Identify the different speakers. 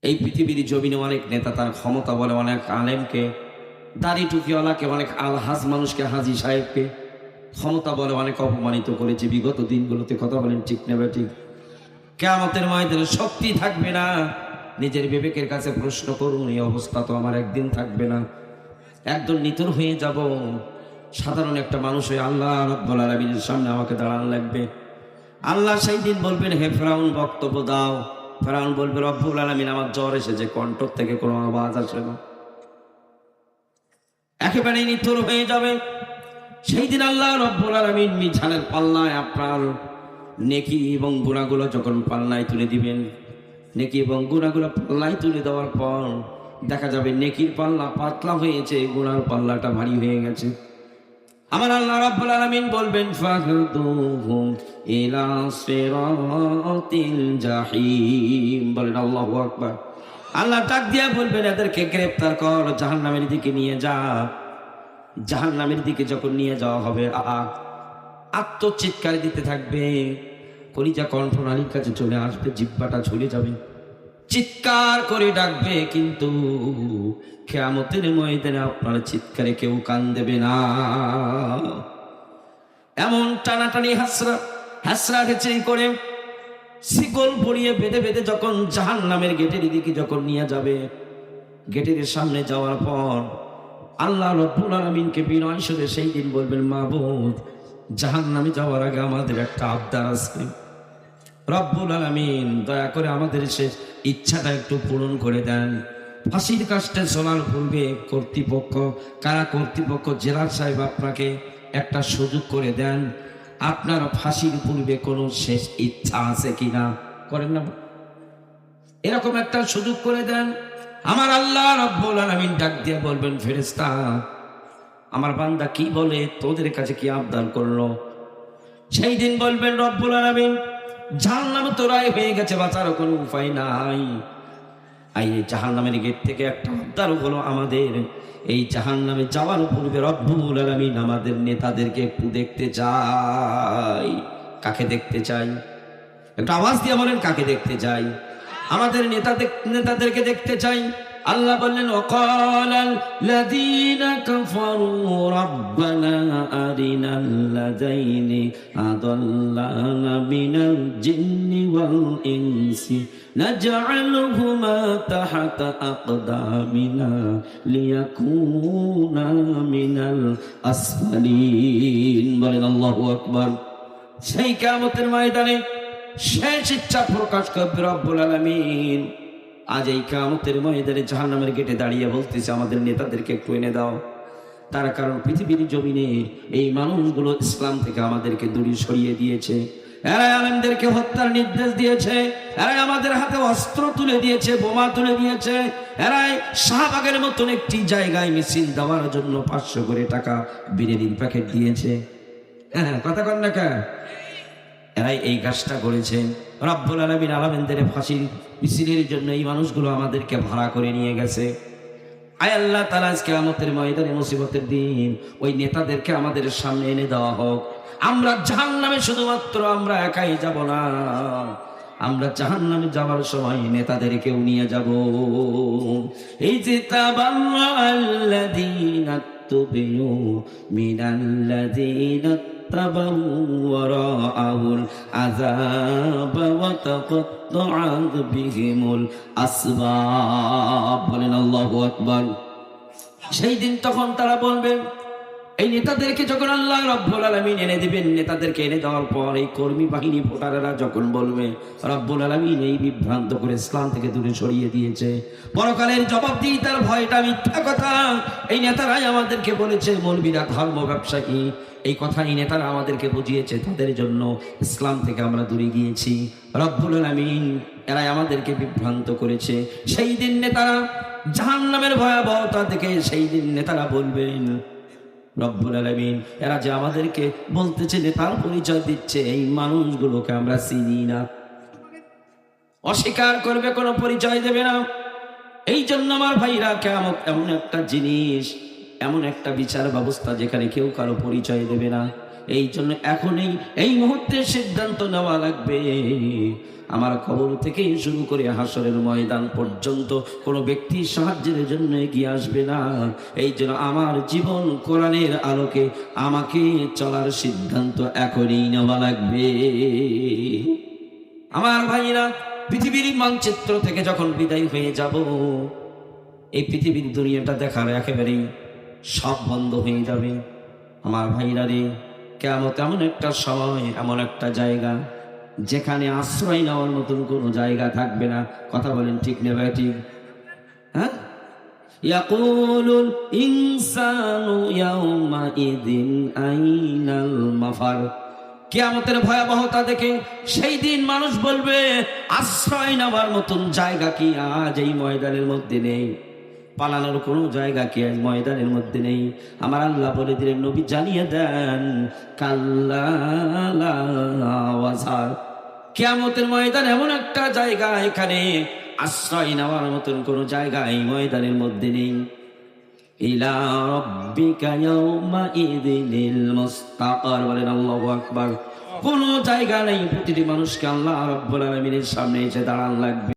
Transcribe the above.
Speaker 1: এই পৃথিবীর জমিনে অনেক নেতা তার ক্ষমতা বলে অনেক আলেমকে, দাড়ি টুপিওয়ালাকে, অনেক আলহাজ মানুষকে, হাজি সাহেবকে ক্ষমতা বলে অনেক অপমানিত করেছে বিগত দিনগুলোতে। কথা বলেন ঠিক নেবে ঠিক? কিয়ামতের ময়দানে শক্তি থাকবে না। নিজের বিবেকের কাছে প্রশ্ন করুন, এই অবস্থা তো আমার একদিন থাকবে না। একদম নিতর হয়ে যাব। সাধারণ একটা মানুষ হয়ে আল্লাহ রাব্বুল আলামিনের সামনে আমাকে দাঁড়ানো লাগবে। আল্লাহ সেই দিন বলবেন, হে ফেরাউন বক্তব্য দাও। ফেরাউন বলবে, রব্বুল আলামিন আমার জ্বর এসেছে, কণ্ঠ থেকে কোনো আওয়াজ আসে না, একেবারে নিতর হয়ে যাবে। সেই দিন আল্লাহ রব্বুল আলামিন মিজানের পাল্লায় আপনার নেকি এবং গুনাহগুলো যখন পাল্লায় তুলে দিবেন, নেকি এবং গুনাহগুলো পাল্লায় তুলে দেওয়ার পর দেখা যাবে নেকির পাল্লা পাতলা হয়েছে, গুনার পাল্লাটা ভারী হয়ে গেছে। আমার আল্লাহ রাব্বুল আলামিন বলবেন, ফাহদুহুম ইলা সিরাতিল জাহিম। বলেন আল্লাহু আকবার। আল্লাহ ডাক দিয়া বলবেন, এদেরকে গ্রেফতার কর, জাহান্নামের দিকে নিয়ে যা। জাহান্নামের দিকে যখন নিয়ে যাওয়া হবে, আত্মচিৎকার দিতে থাকবে, কলিজা কণ্ঠনালীর কাছে চলে আসবে, জিহ্বাটা ঝুলে যাবে, চিৎকার করে ডাকবে। কিন্তু কিয়ামতের ময়দানে আপনার চিৎকারে কেউ কান দেবে না। এমন টানাটানি হাসরা হেঁচড়ি করে শিকল পরিয়ে বেঁধে বেঁধে যখন জাহান্নামের গেটের দিকে যখন নিয়ে যাবে, গেটের সামনে যাওয়ার পর আল্লাহ রব্বুল আলামিনকে বিনয় সুরে সেই দিন বলবেন, মাবুদ, জাহান্নামে যাওয়ার আগে আমাদের একটা আবদার আছে। রব্বুল আলামিন দয়া করে আমাদের শেষ ইচ্ছাটা একটু পূরণ করে দেন। ফাঁসির কাস্টে চলার পূর্বে কর্তৃপক্ষ, কারা কর্তৃপক্ষ, জেলার সাহেব আপনাকে একটা সুযোগ করে দেন, আপনার ফাঁসির পূর্বে কোনো শেষ ইচ্ছা আছে কিনা, করেন না? এরকম একটা সুযোগ করে দেন। আমার আল্লাহ রব্বুল আলামিন ডাক দিয়ে বলবেন, ফেরেশতা, আমার বান্দা কি বলে, তোদের কাছে কি আবদার করলো? সেই দিন বলবেন রব্বুল আলামিন, জাহান্নাম তো রায় হয়ে গেছে, বাঁচার কোনো উপায় নাই। এই জাহান্নামের গেট থেকে একটা আবদার হলো আমাদের, এই জাহান্নামে যাওয়ার পূর্বে রব্বুল আলামিন আমাদের নেতাদেরকে একটু দেখতে চাই। কাকে দেখতে চাই? একটু আওয়াজ দিয়ে বলেন, কাকে দেখতে চাই? আমাদের নেতাদেরকে দেখতে চাই। আল্লাহ বললেন, ওয়াকালাল্লাযীনা কাফারু রাব্বানা আরিনাল্লাযাইনি আদাল্লানা মিনাল জিন্নি ওয়াল ইনসি নাজআলুহুমা তাহতা আকদামিনা লিয়াকুনা মিনাল আসফালিন। বলেন আল্লাহু আকবার। সেই কিয়ামতের ময়দানে শেষ ইচ্ছা প্রকাশ করবে রব্বুল আলামিন। আজ এই কিয়ামতের ময়দানে জাহান্নামের গেটে দাঁড়িয়ে বলতেছে, আমাদের নেতাদেরকে একটু এনে দাও। তার কারণ পৃথিবীর জমিনে এই মানুষগুলো ইসলাম থেকে আমাদেরকে দূরে সরিয়ে দিয়েছে, এরাই আলেমদেরকে হত্যার নির্দেশ দিয়েছে, এরাই আমাদের হাতে অস্ত্র তুলে দিয়েছে, বোমা তুলে দিয়েছে, এরাই শাহবাগের মতন একটি জায়গায় মিছিল দেওয়ার জন্য 500 করে টাকা বিরিয়ানির প্যাকেট দিয়েছে। হ্যাঁ, কথা কন না কেন? এরাই এই কাজটা করেছে। রব্বুল আলামিন আলেমদের ফাঁসির মিছিলের জন্য এই মানুষগুলো আমাদেরকে ভাড়া করে নিয়ে গেছে। আয় আল্লাহ তাআলা, আজকে কিয়ামতের ময়দানে মুসিবতের দিন ওই নেতাদেরকে আমাদের সামনে এনে দেওয়া হোক। আমরা জাহান্নামে শুধুমাত্র আমরা একাই যাব না, আমরা জাহান্নামে যাওয়ার সময় নেতাদেরকেও নিয়ে যাব। এই যে তাবাল্লাযীনা তুবিউ মিনাল্লাযীনা তাবাউ ওয়ারাআহুল আযাব ওয়া তাকাত্তাআত বিহিমুল আসবাব। বলেন আল্লাহু আকবার। সেই দিন তখন তারা বলবেন, এই নেতাদেরকে যখন আল্লাহ রব্বুল আলামিন এনে দিবেন, নেতাদেরকে এনে দেওয়ার পর এই কর্মী বাহিনী ভোটারেরা যখন বলবে, রব্বুল আলামিন এই বিভ্রান্ত করে ইসলাম থেকে দূরে সরিয়ে দিয়েছে, পরকালের জবাবদিহিতার ভয়টা মিথ্যা কথা, এই নেতারাই আমাদেরকে বলেছে, মৌলবীরা ধর্ম ব্যবসায়ী, এই কথা এই নেতারা আমাদেরকে বুঝিয়েছে, তাদের জন্য ইসলাম থেকে আমরা দূরে গিয়েছি। রব্বুল আলামিন এরাই আমাদেরকে বিভ্রান্ত করেছে। সেই দিন নেতারা জাহান্নামের ভয়াবহতা থেকে সেই দিন নেতারা বলবেন, রব্বুল আলামিন এরা যে আমাদেরকে বলতেছে, নেতার পরিচয় দিচ্ছে, এই মানুষগুলোকে আমরা চিনি না, অস্বীকার করবে, কোনো পরিচয় দেবে না। এই জন্য আমার ভাইরা, কিয়ামত এমন একটা জিনিস, এমন একটা বিচার ব্যবস্থা যেখানে কেউ কারো পরিচয় দেবে না। এই জন্য এখনই এই মুহূর্তে সিদ্ধান্ত নেওয়া লাগবে, আমার কবর থেকে শুরু করে হাসরের ময়দান পর্যন্ত কোনো ব্যক্তি সাহায্যের জন্য এগিয়ে আসবে না। এই জন্য আমার জীবন কোরআনের আলোকে আমাকে চলার সিদ্ধান্ত এখনই নেওয়া লাগবে। আমার ভাইরা, পৃথিবীর মানচিত্র থেকে যখন বিদায় হয়ে যাব, এই পৃথিবীর দুনিয়াটা দেখার একেবারেই সব বন্ধ হয়ে যাবে। আমার ভাইরা রে, কিয়ামত এমন একটা সময়, এমন একটা জায়গা যেখানে আশ্রয় নেওয়ার মতন কোনো জায়গা থাকবে না। কথা বলেন ঠিক না ভাই? ঠিক, হ্যাঁ? ইয়াকুলুল ইনসানু ইয়াউমাইযিন আইনাল মাফার। কিয়ামতের ভয়াবহতা দেখে সেই দিন মানুষ বলবে, আশ্রয় নেওয়ার মতন জায়গা কি আজ এই ময়দানের মধ্যে নেই? পালানোর কোনো জায়গা কি আজ ময়দানের মধ্যে নেই? আমার আল্লাহ বলে দিলেন, নবী জানিয়ে দেন, কাল্লা লা ওয়াজার। কিয়ামতের ময়দান এমন একটা জায়গা, এখানে আশ্রয় নেওয়ার মতন কোনো জায়গা এই ময়দানের মধ্যে নেই। ইলা রাব্বিকা ইয়াউমাইযিনিল মুস্তাকার। বলেন আল্লাহু আকবার। কোনো জায়গা নেই, প্রতিটি মানুষকে আল্লাহ রাব্বুল আলামিনের সামনে এসে দাঁড়ান লাগবে।